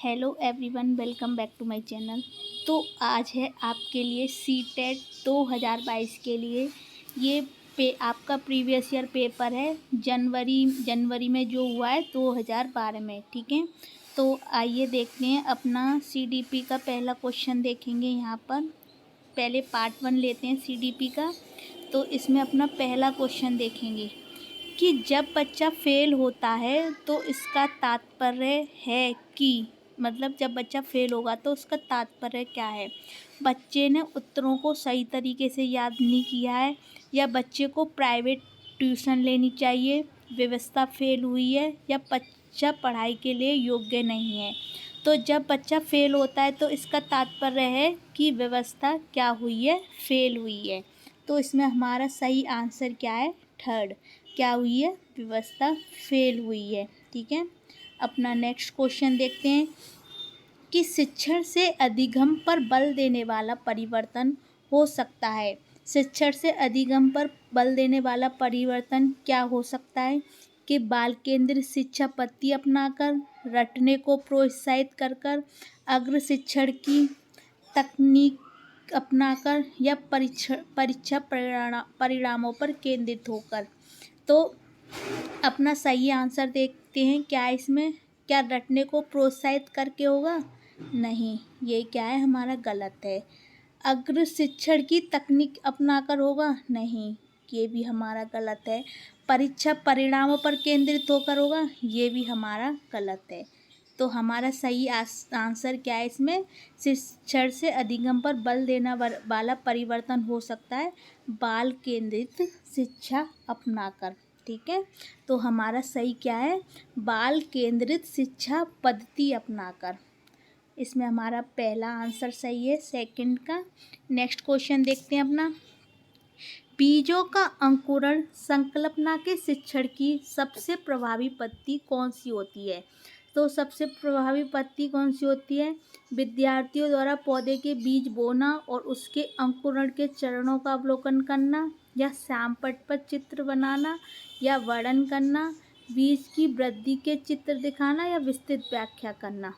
Hello everyone, welcome back to my channel. तो आज है आपके लिए सीटेट 2022 के लिए ये आपका प्रीवियस ईयर पेपर है। जनवरी में जो हुआ है 2012 में, ठीक है। तो आइए देखते हैं अपना सीडीपी का पहला क्वेश्चन देखेंगे। यहाँ पर पहले पार्ट 1 लेते हैं सीडीपी का। तो इसमें अपना पहला क्वेश्चन देखेंगे कि जब बच्चा फेल होता है तो इसका तात्पर्य है कि मतलब जब बच्चा फेल होगा तो उसका तात्पर्य क्या है। बच्चे ने उत्तरों को सही तरीके से याद नहीं किया है, या बच्चे को प्राइवेट ट्यूशन लेनी चाहिए, व्यवस्था फेल हुई है, या बच्चा पढ़ाई के लिए योग्य नहीं है। तो जब बच्चा फेल होता है तो इसका तात्पर्य है कि व्यवस्था क्या हुई है, फेल हुई है। तो इसमें हमारा सही आंसर क्या है, थर्ड, क्या हुई है, व्यवस्था फेल हुई है। ठीक है। अपना नेक्स्ट क्वेश्चन देखते हैं कि शिक्षण से अधिगम पर बल देने वाला परिवर्तन हो सकता है। शिक्षण से अधिगम पर बल देने वाला परिवर्तन क्या हो सकता है कि बाल केंद्रित शिक्षा पद्धति अपनाकर, रटने को प्रोत्साहित कर, अग्र शिक्षण की तकनीक अपनाकर, या परीक्षा परिणामों पर केंद्रित होकर। तो अपना सही आंसर देखते हैं। क्या रटने को प्रोत्साहित करके होगा? नहीं, ये क्या है, हमारा गलत है। अग्र शिक्षण की तकनीक अपनाकर होगा? नहीं, ये भी हमारा गलत है। परीक्षा परिणामों पर केंद्रित होकर होगा? ये भी हमारा गलत है। तो हमारा सही आंसर क्या है इसमें, शिक्षण से अधिगम पर बल देना वाला परिवर्तन हो सकता है बाल केंद्रित शिक्षा अपनाकर। ठीक है। तो हमारा सही क्या है, बाल केंद्रित शिक्षा पद्धति अपनाकर। इसमें हमारा पहला आंसर सही है, सेकंड का। नेक्स्ट क्वेश्चन देखते हैं अपना। बीजों का अंकुरण संकल्पना के शिक्षण की सबसे प्रभावी पद्धति कौन सी होती है? तो सबसे प्रभावी पद्धति कौन सी होती है? विद्यार्थियों द्वारा पौधे के बीज बोना और उसके अंकुरण के चरणों का अवलोकन करना, या श्यामपट्ट पर चित्र बनाना, या वर्णन करना, बीज की वृद्धि के चित्र दिखाना, या विस्तृत व्याख्या करना।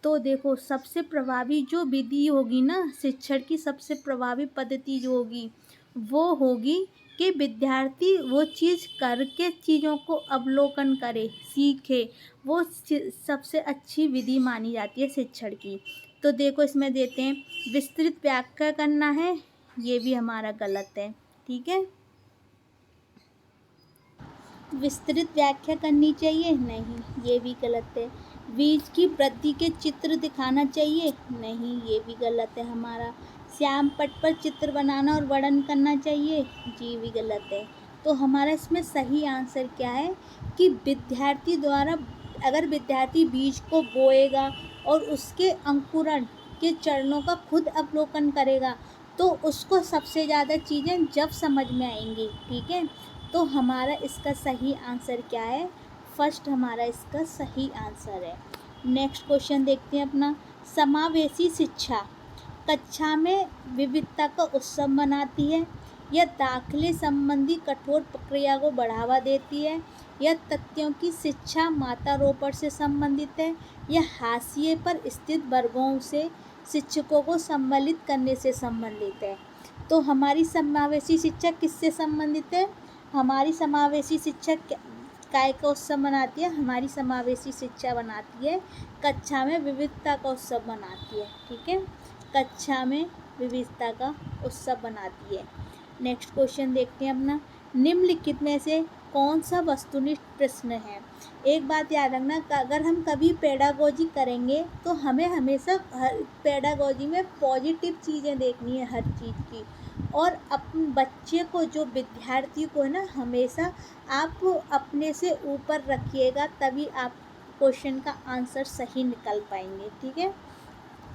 तो देखो, सबसे प्रभावी जो विधि होगी ना, शिक्षण की सबसे प्रभावी पद्धति जो होगी वो होगी कि विद्यार्थी वो चीज़ करके चीज़ों को अवलोकन करे, सीखे। वो सबसे अच्छी विधि मानी जाती है शिक्षण की। तो देखो, इसमें देते हैं विस्तृत व्याख्या करना है, ये भी हमारा गलत है। ठीक है। विस्तृत व्याख्या करनी चाहिए? नहीं, ये भी गलत है। बीज की वृद्धि के चित्र दिखाना चाहिए? नहीं, ये भी गलत है हमारा। श्यामपट्ट पर चित्र बनाना और वर्णन करना चाहिए? जी भी गलत है। तो हमारा इसमें सही आंसर क्या है कि विद्यार्थी द्वारा, अगर विद्यार्थी बीज को बोएगा और उसके अंकुरण के चरणों का खुद अवलोकन करेगा तो उसको सबसे ज़्यादा चीज़ें जब समझ में आएंगी। ठीक है। तो हमारा इसका सही आंसर क्या है, फर्स्ट हमारा इसका सही आंसर है। नेक्स्ट क्वेश्चन देखते हैं अपना। समावेशी शिक्षा कक्षा में विविधता का उत्सव मनाती है, या दाखिले संबंधी कठोर प्रक्रिया को बढ़ावा देती है, या तथ्यों की शिक्षा मात्रारोपण से संबंधित है, या हाशिए पर स्थित वर्गों से शिक्षकों को सम्मिलित करने से संबंधित है। तो हमारी समावेशी शिक्षा किससे संबंधित है? हमारी समावेशी शिक्षा काय का उत्सव मनाती है? हमारी समावेशी शिक्षा बनाती है कक्षा में विविधता का उत्सव मनाती है। ठीक है, कक्षा में विविधता का उत्सव बनाती है। नेक्स्ट क्वेश्चन देखते हैं अपना। निम्नलिखित में से कौन सा वस्तुनिष्ठ प्रश्न है? एक बात याद रखना, अगर हम कभी पेडागोजी करेंगे तो हमें हमेशा हर पेडागोजी में पॉजिटिव चीज़ें देखनी है हर चीज़ की। और अपने बच्चे को, जो विद्यार्थी को है ना, हमेशा आप अपने से ऊपर रखिएगा, तभी आप क्वेश्चन का आंसर सही निकल पाएंगे। ठीक है।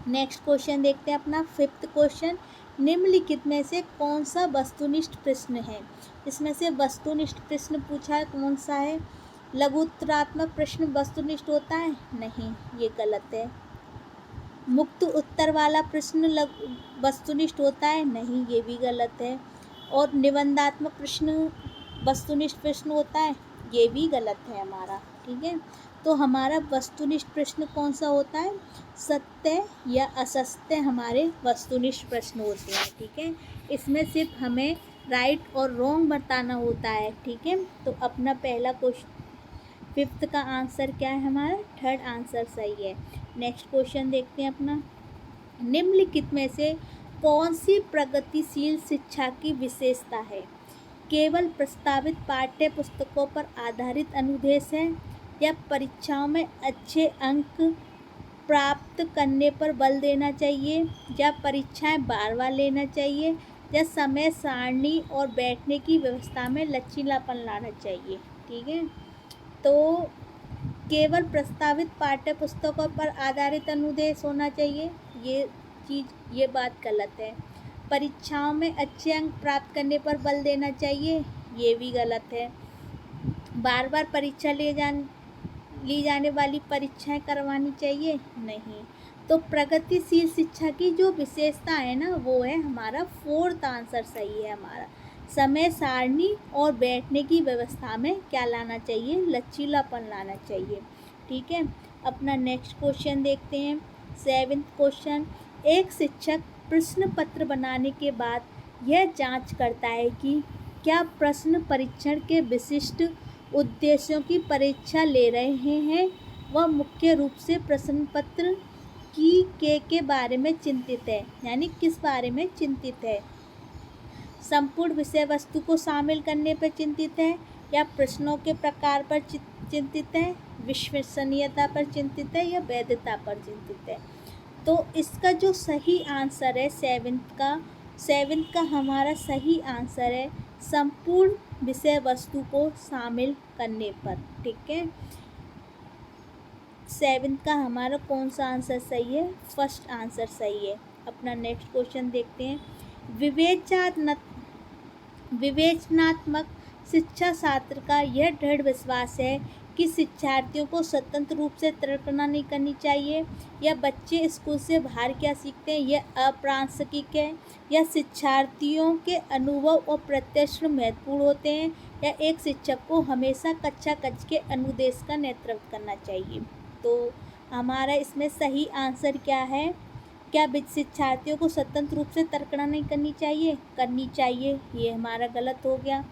नेक्स्ट क्वेश्चन देखते हैं अपना, फिफ्थ क्वेश्चन। निम्नलिखित में से कौन सा वस्तुनिष्ठ प्रश्न है? इसमें से वस्तुनिष्ठ प्रश्न पूछा है, कौन सा है? लघु उत्तरात्मक प्रश्न वस्तुनिष्ठ होता है? नहीं, ये गलत है। मुक्त उत्तर वाला प्रश्न वस्तुनिष्ठ होता है? नहीं, ये भी गलत है। और निबंधात्मक प्रश्न वस्तुनिष्ठ प्रश्न होता है? ये भी गलत है हमारा। ठीक है। तो हमारा वस्तुनिष्ठ प्रश्न कौन सा होता है? सत्य या असत्य हमारे वस्तुनिष्ठ प्रश्न होते हैं। ठीक है, इसमें सिर्फ हमें राइट और रॉन्ग बताना होता है। ठीक है, तो अपना पहला क्वेश्चन 5th का आंसर क्या है? हमारा 3rd आंसर सही है। नेक्स्ट क्वेश्चन देखते हैं अपना, निम्नलिखित में से कौन सी प्रगतिशील शिक्षा की विशेषता है? केवल प्रस्तावित पाठ्य पुस्तकों पर आधारित अनुदेश है, या परीक्षाओं में अच्छे अंक प्राप्त करने पर बल देना चाहिए, या परीक्षाएं बार लेना चाहिए, या समय सारणी और बैठने की व्यवस्था में लचीलापन लाना चाहिए। ठीक है, तो केवल प्रस्तावित पाठ्य पुस्तकों पर आधारित अनुदेश होना चाहिए, ये बात गलत है। परीक्षाओं में अच्छे अंक प्राप्त करने पर बल देना चाहिए, ये भी गलत है। बार बार परीक्षा ली जाने वाली परीक्षाएं करवानी चाहिए, नहीं। तो प्रगतिशील शिक्षा की जो विशेषता है ना, वो है हमारा 4th आंसर सही है हमारा। समय सारणी और बैठने की व्यवस्था में क्या लाना चाहिए? लचीलापन लाना चाहिए। ठीक है, अपना नेक्स्ट क्वेश्चन देखते हैं, 7th क्वेश्चन। एक शिक्षक प्रश्न पत्र बनाने के बाद यह जांच करता है कि क्या प्रश्न परीक्षण के विशिष्ट उद्देश्यों की परीक्षा ले रहे हैं। वह मुख्य रूप से प्रश्न पत्र के बारे में चिंतित है, यानी किस बारे में चिंतित है? संपूर्ण विषय वस्तु को शामिल करने पर चिंतित है, या प्रश्नों के प्रकार पर चिंतित है, विश्वसनीयता पर चिंतित है, या वैधता पर चिंतित है? तो इसका जो सही आंसर है 7th का हमारा सही आंसर है संपूर्ण विषय वस्तु को शामिल करने पर। ठीक है, 7th का हमारा कौन सा आंसर सही है? 1st आंसर सही है। अपना नेक्स्ट क्वेश्चन देखते हैं, विवेचनात्मक शिक्षा शास्त्र का यह दृढ़ विश्वास है कि शिक्षार्थियों को स्वतंत्र रूप से तर्कना नहीं करनी चाहिए, या बच्चे स्कूल से बाहर क्या सीखते हैं यह अप्रासंगिक है, या शिक्षार्थियों के अनुभव और प्रत्यक्ष महत्वपूर्ण होते हैं, या एक शिक्षक को हमेशा कक्षा कक्ष के अनुदेश का नेतृत्व करना चाहिए। तो हमारा इसमें सही आंसर क्या है? क्या शिक्षार्थियों को स्वतंत्र रूप से तर्कना नहीं करनी चाहिए, ये हमारा गलत हो गया।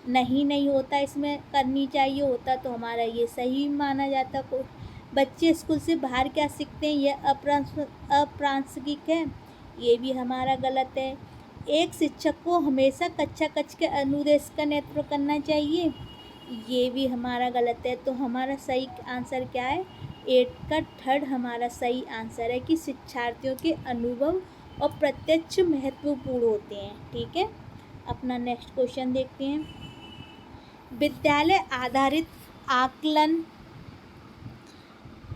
नहीं होता, इसमें करनी चाहिए होता तो हमारा ये सही माना जाता। को बच्चे स्कूल से बाहर क्या सीखते हैं यह अप्रासंगिक है, ये भी हमारा गलत है। एक शिक्षक को हमेशा कक्षा कक्ष के अनुदेश का नेतृत्व करना चाहिए, ये भी हमारा गलत है। तो हमारा सही आंसर क्या है? 8 का 3rd हमारा सही आंसर है कि शिक्षार्थियों के अनुभव और प्रत्यक्ष महत्वपूर्ण होते हैं। ठीक है, अपना नेक्स्ट क्वेश्चन देखते हैं, विद्यालय आधारित आकलन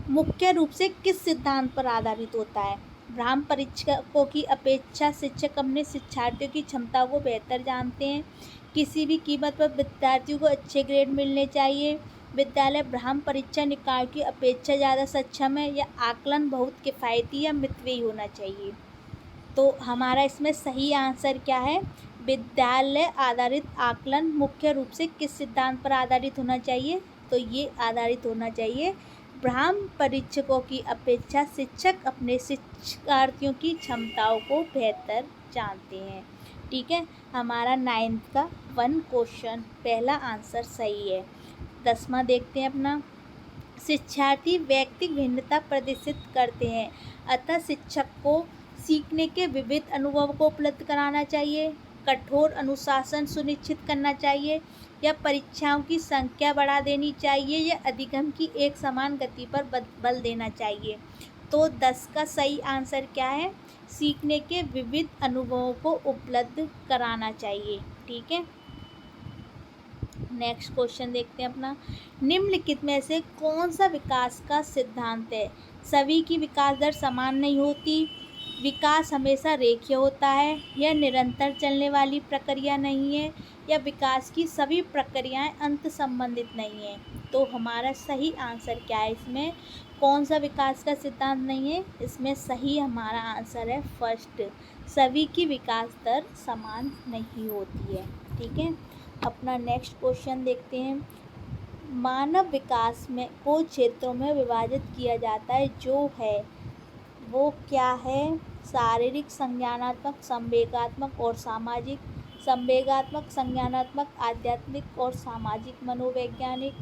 मुख्य रूप से किस सिद्धांत पर आधारित होता है? ब्राह्म परीक्षकों की अपेक्षा शिक्षक अपने शिक्षार्थियों की क्षमता को बेहतर जानते हैं, किसी भी कीमत पर विद्यार्थियों को अच्छे ग्रेड मिलने चाहिए, विद्यालय ब्राह्म परीक्षा निकाय की अपेक्षा ज़्यादा सक्षम है, या आकलन बहुत किफ़ायती या मितव्ययी होना चाहिए। तो हमारा इसमें सही आंसर क्या है? विद्यालय आधारित आकलन मुख्य रूप से किस सिद्धांत पर आधारित होना चाहिए? तो ये आधारित होना चाहिए ब्राह्म परीक्षकों की अपेक्षा शिक्षक अपने शिक्षार्थियों की क्षमताओं को बेहतर जानते हैं। ठीक है, हमारा 9th का 1 क्वेश्चन पहला आंसर सही है। 10वां देखते हैं अपना, शिक्षार्थी व्यक्तिगत भिन्नता प्रदर्शित करते हैं, अतः शिक्षक को सीखने के विविध अनुभव को उपलब्ध कराना चाहिए, कठोर अनुशासन सुनिश्चित करना चाहिए, या परीक्षाओं की संख्या बढ़ा देनी चाहिए, या अधिगम की एक समान गति पर बल देना चाहिए। तो 10 का सही आंसर क्या है? सीखने के विविध अनुभवों को उपलब्ध कराना चाहिए। ठीक है, नेक्स्ट क्वेश्चन देखते हैं अपना, निम्नलिखित में से कौन सा विकास का सिद्धांत है? सभी की विकास दर समान नहीं होती, विकास हमेशा रेखीय होता है, यह निरंतर चलने वाली प्रक्रिया नहीं है, या विकास की सभी प्रक्रियाएं अंत संबंधित नहीं है। तो हमारा सही आंसर क्या है? इसमें कौन सा विकास का सिद्धांत नहीं है? इसमें सही हमारा आंसर है 1st, सभी की विकास दर समान नहीं होती है। ठीक है, अपना नेक्स्ट क्वेश्चन देखते हैं, मानव विकास में को क्षेत्रों में विभाजित किया जाता है जो है वो क्या है? शारीरिक, संज्ञानात्मक, संवेगात्मक और सामाजिक। संवेगात्मक, संज्ञानात्मक, आध्यात्मिक और सामाजिक। मनोवैज्ञानिक,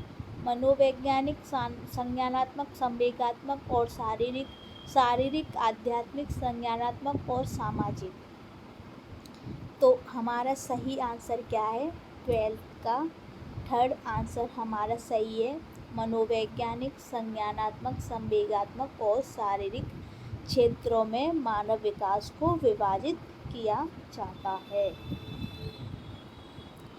मनोवैज्ञानिक, संज्ञानात्मक, संवेगात्मक और शारीरिक। शारीरिक, आध्यात्मिक, संज्ञानात्मक और सामाजिक। तो हमारा सही आंसर क्या है? 12th का थर्ड आंसर हमारा सही है। मनोवैज्ञानिक, संज्ञानात्मक, संवेगात्मक और शारीरिक क्षेत्रों में मानव विकास को विभाजित किया जाता है।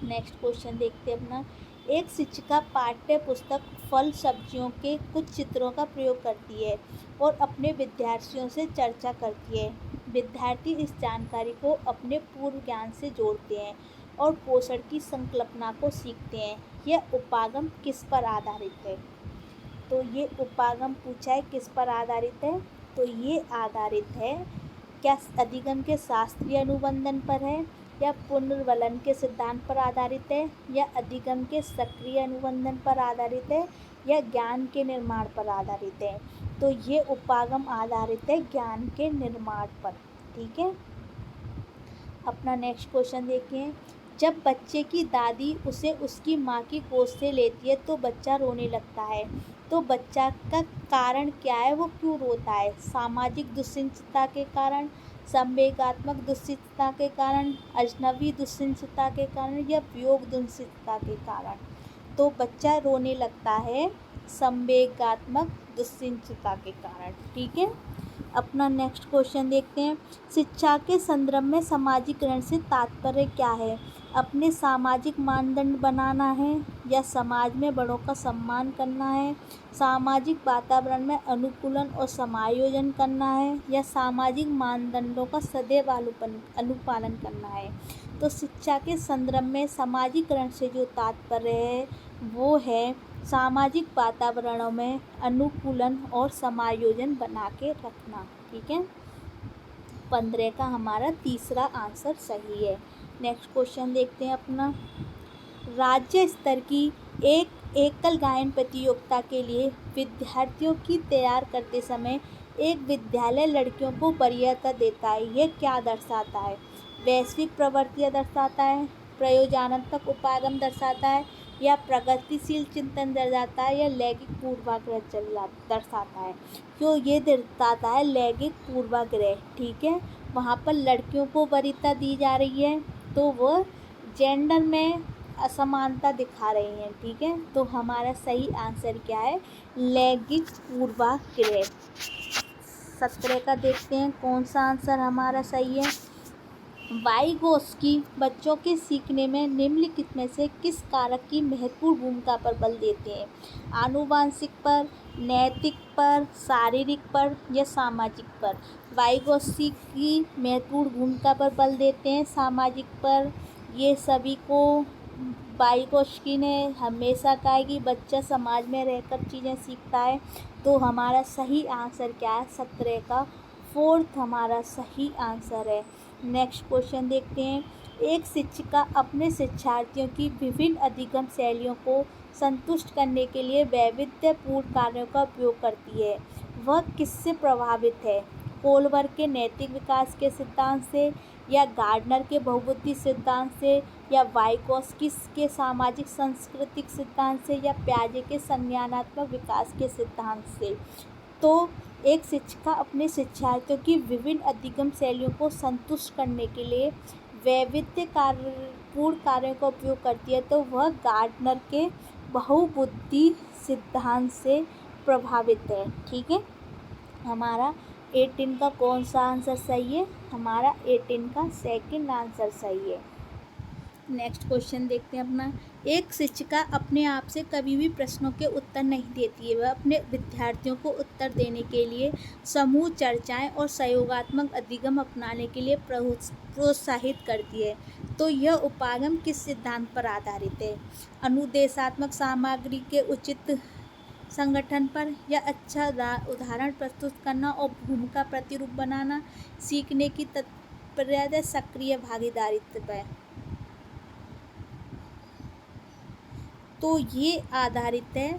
नेक्स्ट क्वेश्चन देखते हैं अपना। एक शिक्षिका पाठ्य पुस्तक फल सब्जियों के कुछ चित्रों का प्रयोग करती है और अपने विद्यार्थियों से चर्चा करती है। विद्यार्थी इस जानकारी को अपने पूर्व ज्ञान से जोड़ते हैं और पोषण की संकल्पना को सीखते हैं। यह उपागम किस पर आधारित है? तो ये उपागम पूछा है किस पर आधारित है? तो ये आधारित है क्या अधिगम के शास्त्रीय अनुबंधन पर है, या पुनर्वलन के सिद्धांत पर आधारित है, या अधिगम के सक्रिय अनुबंधन पर आधारित है, या ज्ञान के निर्माण पर आधारित है? तो ये उपागम आधारित है ज्ञान के निर्माण पर। ठीक है, अपना नेक्स्ट क्वेश्चन देखिए। जब बच्चे की दादी उसे उसकी माँ की गोद से लेती है तो बच्चा रोने लगता है, तो बच्चा का कारण क्या है? वो क्यों रोता है? सामाजिक दुश्चिंतता के कारण, संवेगात्मक दुश्चिंतता के कारण, अजनबी दुश्चिंतता के कारण, या वियोग दुश्चिंतता के कारण? तो बच्चा रोने लगता है संवेगात्मक दुश्चिंतता के कारण। ठीक है, अपना नेक्स्ट क्वेश्चन देखते हैं। शिक्षा के संदर्भ में सामाजिकरण से तात्पर्य क्या है? अपने सामाजिक मानदंड बनाना है, या समाज में बड़ों का सम्मान करना है, सामाजिक वातावरण में अनुकूलन और समायोजन करना है, या सामाजिक मानदंडों का सदैव अनुपालन करना है? तो शिक्षा के संदर्भ में सामाजिकरण से जो तात्पर्य है वो है सामाजिक वातावरणों में अनुकूलन और समायोजन बना के रखना। ठीक है, 15 का हमारा तीसरा आंसर सही है। नेक्स्ट क्वेश्चन देखते हैं अपना। राज्य स्तर की एक एकल गायन प्रतियोगिता के लिए विद्यार्थियों की तैयार करते समय एक विद्यालय लड़कियों को वरीयता देता है। यह क्या दर्शाता है? वैश्विक प्रवृत्तियाँ दर्शाता है, प्रयोजनात्मक उपागम दर्शाता है, या प्रगतिशील चिंतन दर्शाता है, या लैंगिक पूर्वाग्रह दर्शाता है? क्यों ये दर्शाता है लैंगिक पूर्वाग्रह। ठीक है, वहाँ पर लड़कियों को वरीयता दी जा रही है तो वो जेंडर में असमानता दिखा रही हैं। ठीक है, तो हमारा सही आंसर क्या है? लैंगिक पूर्वाग्रह। 17 का देखते हैं कौन सा आंसर हमारा सही है। वाइगोत्स्की बच्चों के सीखने में निम्नलिखित में से किस कारक की महत्वपूर्ण भूमिका पर बल देते हैं? आनुवांशिक पर, नैतिक पर, शारीरिक पर, या सामाजिक पर? वाइगोत्स्की की महत्वपूर्ण भूमिका पर बल देते हैं सामाजिक पर। ये सभी को वाइगोत्स्की ने हमेशा कहा है कि बच्चा समाज में रहकर चीज़ें सीखता है। तो हमारा सही आंसर क्या है? 17 का 4th हमारा सही आंसर है। नेक्स्ट क्वेश्चन देखते हैं। एक शिक्षिका अपने शिक्षार्थियों की विभिन्न अधिगम शैलियों को संतुष्ट करने के लिए वैविध्यपूर्ण कार्यों का उपयोग करती है। वह किससे प्रभावित है? कोलबर के नैतिक विकास के सिद्धांत से, या गार्डनर के बहुबुद्धि सिद्धांत से, या वाइगोत्स्की के सामाजिक सांस्कृतिक सिद्धांत से, या पियाजे के संज्ञानात्मक विकास के सिद्धांत से? तो एक शिक्षिका अपने शिक्षार्थियों की विभिन्न अधिगम शैलियों को संतुष्ट करने के लिए वैविध्यपूर्ण कार्यों का उपयोग करती है, तो वह गार्डनर के बहुबुद्धि सिद्धांत से प्रभावित है। ठीक है, हमारा 18 का कौन सा आंसर सही है? हमारा 18 का सेकंड आंसर सही है। नेक्स्ट क्वेश्चन देखते हैं अपना। एक शिक्षिका अपने आप से कभी भी प्रश्नों के उत्तर नहीं देती है। वह अपने विद्यार्थियों को उत्तर देने के लिए समूह चर्चाएं और सहयोगात्मक अधिगम अपनाने के लिए प्रोत्साहित करती है। तो यह उपागम किस सिद्धांत पर आधारित है? अनुदेशात्मक सामग्री के उचित संगठन पर, या अच्छा उदाहरण प्रस्तुत करना और भूमिका प्रतिरूप बनाना, सीखने की तत्परता, सक्रिय भागीदारित्व पर? तो ये आधारित है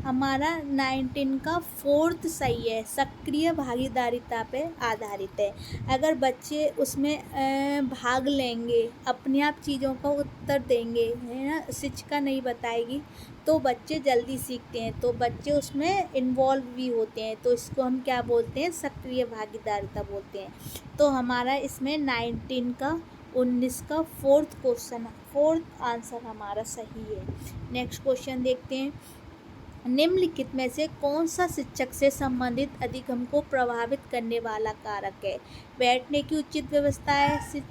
हमारा 19 का फोर्थ सही है, सक्रिय भागीदारिता पे आधारित है। अगर बच्चे उसमें भाग लेंगे, अपने आप चीज़ों का उत्तर देंगे, है ना, शिक्षिका नहीं बताएगी, तो बच्चे जल्दी सीखते हैं, तो बच्चे उसमें इन्वॉल्व भी होते हैं, तो इसको हम क्या बोलते हैं, सक्रिय भागीदारिता बोलते हैं। तो हमारा इसमें 19 का फोर्थ आंसर हमारा सही है। नेक्स्ट क्वेश्चन देखते हैं। निम्नलिखित में से कौन सा शिक्षक से संबंधित अधिगम को प्रभावित करने वाला कारक है? बैठने की उचित व्यवस्था है,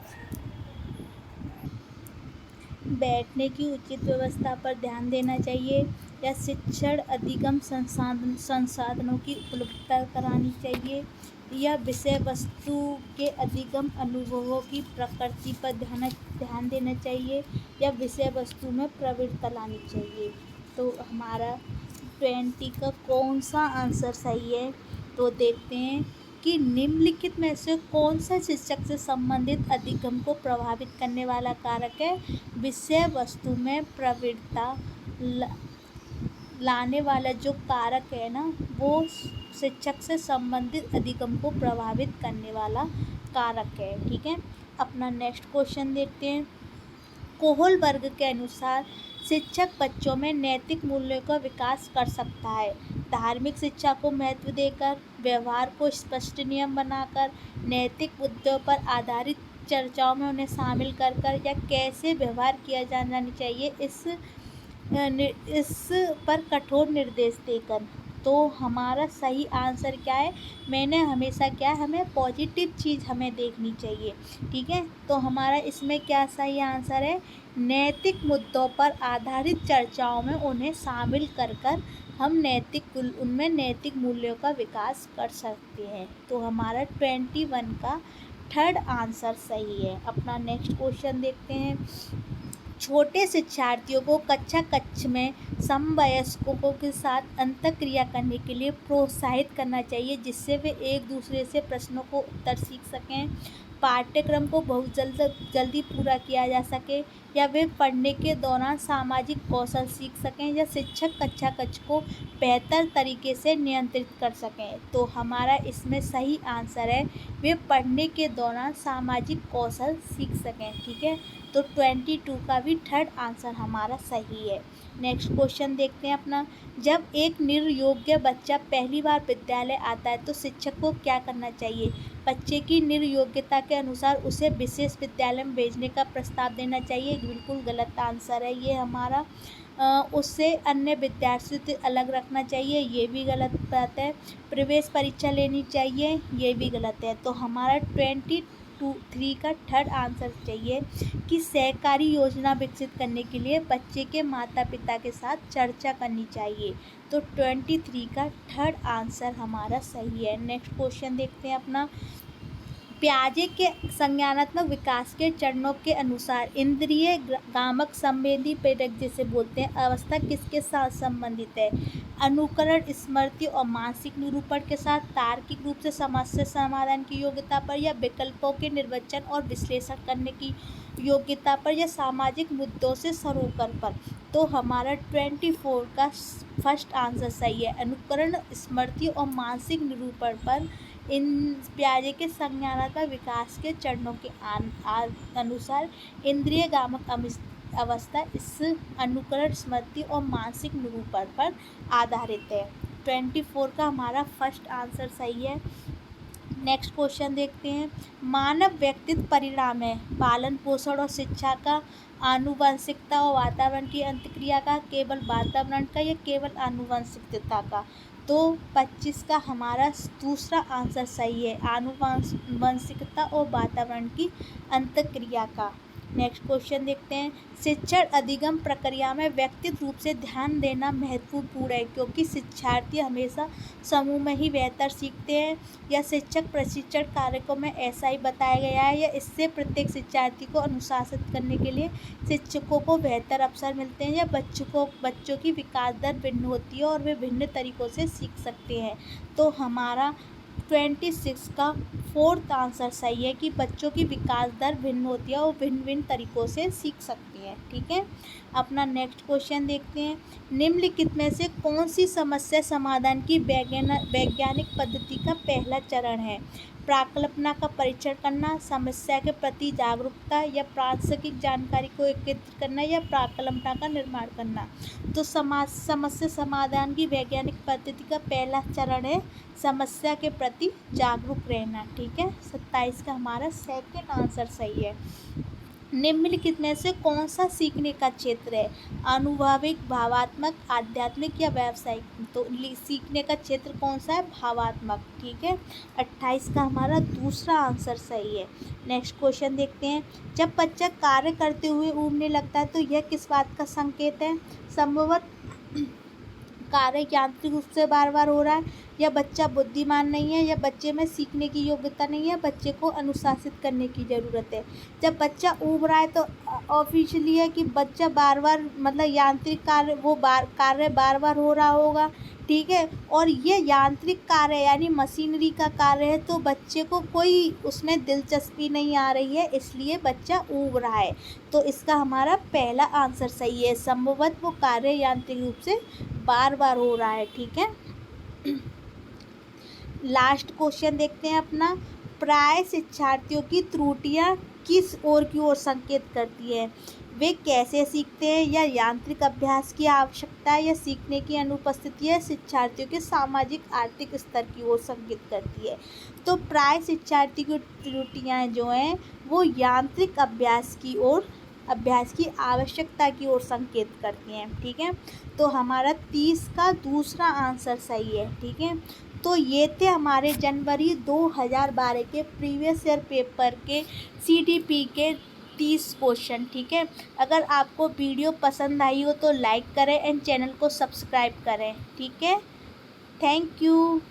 बैठने की उचित व्यवस्था पर ध्यान देना चाहिए, या शिक्षण अधिगम संसाधनों की उपलब्धता करानी चाहिए, या विषय वस्तु के अधिगम अनुभवों की प्रकृति पर ध्यान देना चाहिए, या विषय वस्तु में प्रवृत्ति लानी चाहिए। तो हमारा 20 का कौन सा आंसर सही है? तो देखते हैं कि निम्नलिखित में से कौन सा शिक्षक से संबंधित अधिगम को प्रभावित करने वाला कारक है? विषय वस्तु में प्रवृत्ति लाने वाला जो कारक है ना, वो शिक्षक से संबंधित अधिगम को प्रभावित करने वाला कारक है। ठीक है, अपना नेक्स्ट क्वेश्चन देखते हैं। कोहल वर्ग के अनुसार शिक्षक बच्चों में नैतिक मूल्यों का विकास कर सकता है। धार्मिक शिक्षा को महत्व देकर, व्यवहार को स्पष्ट नियम बनाकर, नैतिक मुद्दों पर आधारित चर्चाओं में उन्हें शामिल कर या कैसे व्यवहार किया जाना चाहिए, इस पर कठोर निर्देश देकर। तो हमारा सही आंसर क्या है? मैंने हमेशा क्या, हमें पॉजिटिव चीज़ हमें देखनी चाहिए। ठीक है, तो हमारा इसमें क्या सही आंसर है? नैतिक मुद्दों पर आधारित चर्चाओं में उन्हें शामिल कर हम उनमें नैतिक मूल्यों का विकास कर सकते हैं। तो हमारा 21 का थर्ड आंसर सही है। अपना नेक्स्ट क्वेश्चन देखते हैं। छोटे शिक्षार्थियों को कक्षा में समवयस्कों के साथ अंतःक्रिया करने के लिए प्रोत्साहित करना चाहिए, जिससे वे एक दूसरे से प्रश्नों को उत्तर सीख सकें, पाठ्यक्रम को बहुत जल्दी पूरा किया जा सके, या वे पढ़ने के दौरान सामाजिक कौशल सीख सकें, या शिक्षक कक्षा को बेहतर तरीके से नियंत्रित कर सकें। तो हमारा इसमें सही आंसर है, वे पढ़ने के दौरान सामाजिक कौशल सीख सकें। ठीक है, तो 22 का भी थर्ड आंसर हमारा सही है। नेक्स्ट क्वेश्चन देखते हैं अपना। जब एक निर्योग्य बच्चा पहली बार विद्यालय आता है तो शिक्षक को क्या करना चाहिए? बच्चे की निर्योग्यता के अनुसार उसे विशेष विद्यालय में भेजने का प्रस्ताव देना चाहिए। बिल्कुल गलत आंसर है ये हमारा। उससे अन्य विद्यार्थियों से अलग रखना चाहिए, ये भी गलत बात है। प्रवेश परीक्षा लेनी चाहिए, ये भी गलत है। तो हमारा 23 का थर्ड आंसर चाहिए कि सहकारी योजना विकसित करने के लिए बच्चे के माता पिता के साथ चर्चा करनी चाहिए। तो 23 का थर्ड आंसर हमारा सही है। नेक्स्ट क्वेश्चन देखते हैं अपना। पियाजे के संज्ञानात्मक विकास के चरणों के अनुसार इंद्रिय गामक संवेदी प्रेरक जिसे बोलते हैं अवस्था किसके साथ संबंधित है? अनुकरण, स्मृति और मानसिक निरूपण के साथ, तार्किक रूप से समस्या समाधान की योग्यता पर, या विकल्पों के निर्वचन और विश्लेषण करने की योग्यता पर, या सामाजिक मुद्दों से सरोकार पर। तो हमारा 24 का फर्स्ट आंसर सही है। अनुकरण, स्मृति और मानसिक निरूपण पर इन पियाजे के संज्ञानात्मक विकास के चरणों के अनुसार इंद्रिय गामक अवस्था इस अनुकरण, स्मृति और मानसिक निरूपण पर आधारित है। 24 का हमारा फर्स्ट आंसर सही है। नेक्स्ट क्वेश्चन देखते हैं। मानव व्यक्तित्व परिणाम है पालन पोषण और शिक्षा का, आनुवंशिकता और वातावरण की अंतक्रिया का, केवल वातावरण का, या केवल आनुवंशिकता का। तो 25 का हमारा दूसरा आंसर सही है, आनुवंशिकता और वातावरण की अंतक्रिया का। नेक्स्ट क्वेश्चन देखते हैं। शिक्षण अधिगम प्रक्रिया में व्यक्तिगत रूप से ध्यान देना महत्वपूर्ण है, क्योंकि शिक्षार्थी हमेशा समूह में ही बेहतर सीखते हैं, या शिक्षक प्रशिक्षण कार्यक्रम में ऐसा ही बताया गया है, या इससे प्रत्येक शिक्षार्थी को अनुशासित करने के लिए शिक्षकों को बेहतर अवसर मिलते हैं, या बच्चों की विकास दर भिन्न होती है और वे भिन्न तरीक़ों से सीख सकते हैं। तो हमारा 26 का फोर्थ आंसर सही है कि बच्चों की विकास दर भिन्न होती है और भिन्न भिन्न तरीक़ों से सीख सकती है। ठीक है, अपना नेक्स्ट क्वेश्चन देखते हैं। निम्नलिखित में से कौन सी समस्या समाधान की वैज्ञानिक पद्धति का पहला चरण है? प्राकल्पना का परीक्षण करना, समस्या के प्रति जागरूकता, या प्रासंगिक जानकारी को एकत्रित करना, या प्राकल्पना का निर्माण करना। तो समस्या समाधान की वैज्ञानिक पद्धति का पहला चरण है समस्या के प्रति जागरूक रहना। ठीक है, 27 का हमारा सेकंड आंसर सही है। निम्नलिखित में से कौन सा सीखने का क्षेत्र है? अनुभविक, भावात्मक, आध्यात्मिक, या व्यावसायिक? तो सीखने का क्षेत्र कौन सा है? भावात्मक। ठीक है, 28 का हमारा दूसरा आंसर सही है। नेक्स्ट क्वेश्चन देखते हैं। जब बच्चा कार्य करते हुए ऊबने लगता है तो यह किस बात का संकेत है? संभवतः कार्य यांत्रिक रूप से बार बार हो रहा है, या बच्चा बुद्धिमान नहीं है, या बच्चे में सीखने की योग्यता नहीं है, बच्चे को अनुशासित करने की ज़रूरत है। जब बच्चा ऊब रहा है तो ऑफिशियली है कि बच्चा बार बार मतलब यांत्रिक कार्य कार्य बार बार हो रहा होगा। ठीक है, और ये यांत्रिक कार्य यानी मशीनरी का कार्य है, तो बच्चे को कोई उसमें दिलचस्पी नहीं आ रही है, इसलिए बच्चा ऊब रहा है। तो इसका हमारा पहला आंसर सही है, संभवतः वो कार्य यांत्रिक रूप से बार बार हो रहा है। ठीक है, लास्ट क्वेश्चन देखते हैं अपना। प्राय शिक्षार्थियों की त्रुटियां किस ओर की ओर संकेत करती है? वे कैसे सीखते हैं, या यांत्रिक अभ्यास की आवश्यकता, या सीखने की अनुपस्थिति, या शिक्षार्थियों के सामाजिक आर्थिक स्तर की ओर संकेत करती है? तो प्राय शिक्षार्थी की त्रुटियां जो हैं वो यांत्रिक अभ्यास की आवश्यकता की ओर संकेत करती हैं। ठीक है, तो हमारा 30 का दूसरा आंसर सही है। ठीक है, तो ये थे हमारे जनवरी 2012 के प्रीवियस ईयर पेपर के CDP के 30 क्वेश्चन। ठीक है, अगर आपको वीडियो पसंद आई हो तो लाइक करें एंड चैनल को सब्सक्राइब करें। ठीक है, थैंक यू।